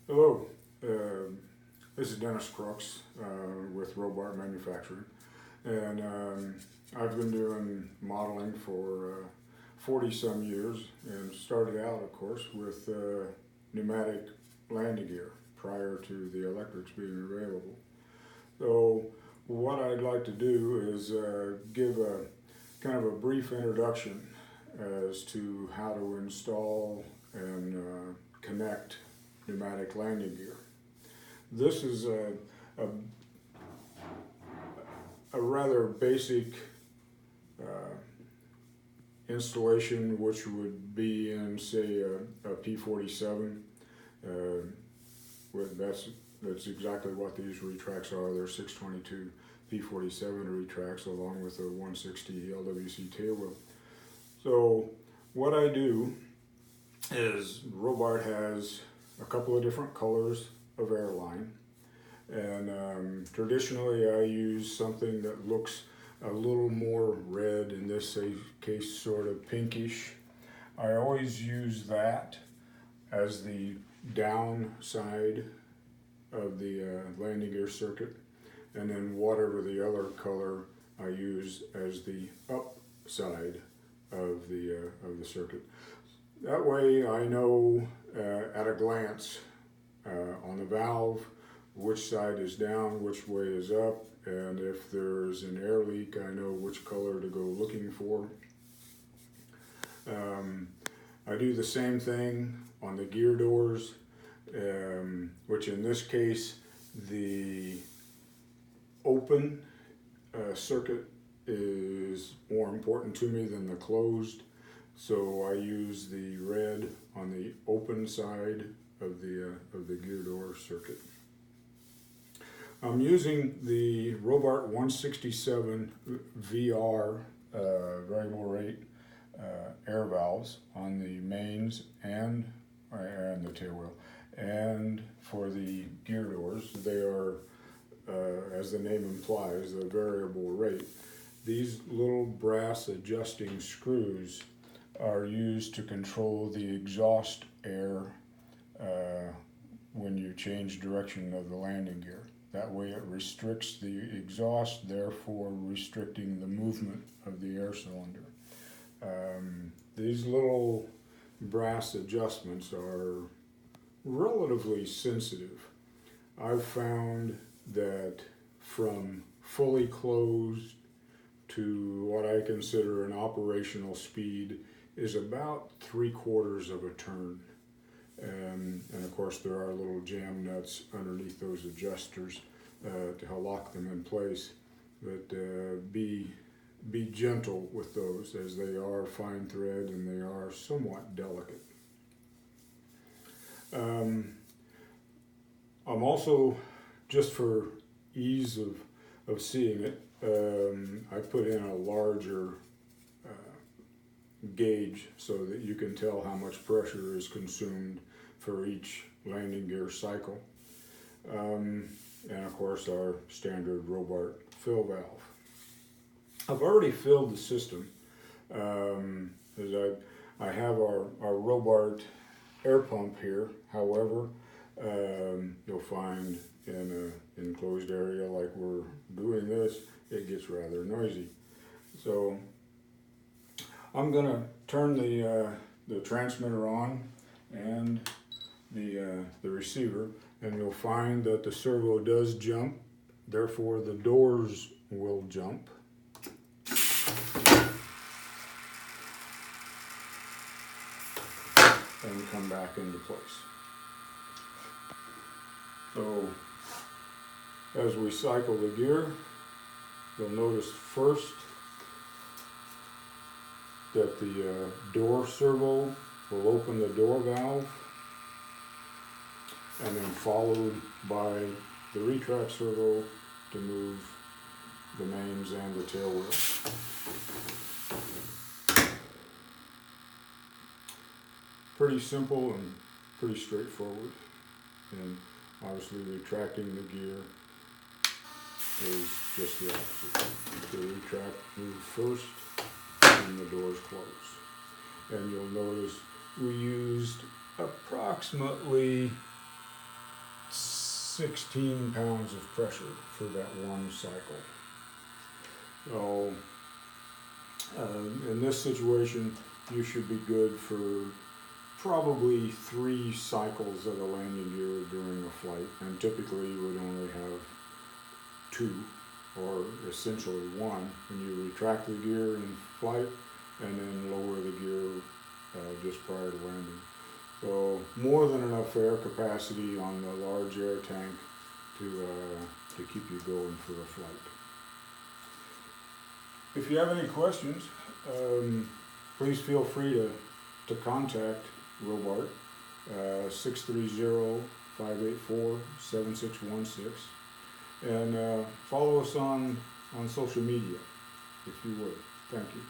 Hello, this is Dennis Crooks with Robart Manufacturing, and I've been doing modeling for 40 some years and started out, of course, with pneumatic landing gear prior to the electrics being available. So what I'd like to do is give a kind of a brief introduction as to how to install and connect pneumatic landing gear. This is a rather basic installation, which would be in, say, a P47. That's exactly what these retracts are. They're 622 P47 retracts along with a 160 LWC tailwheel. So what I do is Robart has a couple of different colors of airline, and traditionally I use something that looks a little more red, in this case sort of pinkish. I always use that as the downside of the landing gear circuit, and then whatever the other color I use as the upside of the circuit. That way I know at a glance on the valve which side is down, which way is up, and if there's an air leak, I know which color to go looking for. I do the same thing on the gear doors, which in this case the open circuit is more important to me than the closed. So I use the red on the open side of the gear door circuit. I'm using the Robart 167 VR variable rate air valves on the mains and the tailwheel. And for the gear doors, they are, as the name implies, the variable rate. These little brass adjusting screws are used to control the exhaust air when you change direction of the landing gear. That way it restricts the exhaust, therefore restricting the movement of the air cylinder. These little brass adjustments are relatively sensitive. I've found that from fully closed to what I consider an operational speed is about 3/4 of a turn. And of course there are little jam nuts underneath those adjusters to lock them in place. But be gentle with those, as they are fine thread and they are somewhat delicate. I'm also, just for ease of seeing it, I put in a larger gauge so that you can tell how much pressure is consumed for each landing gear cycle. And of course our standard Robart fill valve. I've already filled the system, as I have our Robart air pump here. However, you'll find in an enclosed area like we're doing this, it gets rather noisy. So I'm going to turn the transmitter on and the receiver, and you'll find that the servo does jump, therefore the doors will jump. And come back into place. So as we cycle the gear, you'll notice first that the door servo will open the door valve, and then followed by the retract servo to move the mains and the tailwheel. Pretty simple and pretty straightforward. And obviously retracting the gear is just the opposite. The retract moves first and the doors close. And you'll notice we used approximately 16 pounds of pressure for that one cycle. So in this situation, you should be good for probably 3 cycles of the landing gear during a flight, and typically you would only have 2 or essentially 1 when you retract the gear in flight and then lower the gear just prior to landing. So more than enough air capacity on the large air tank to keep you going for a flight. If you have any questions, please feel free to contact Robart, 630-584-7616, and follow us on social media, if you would. Thank you.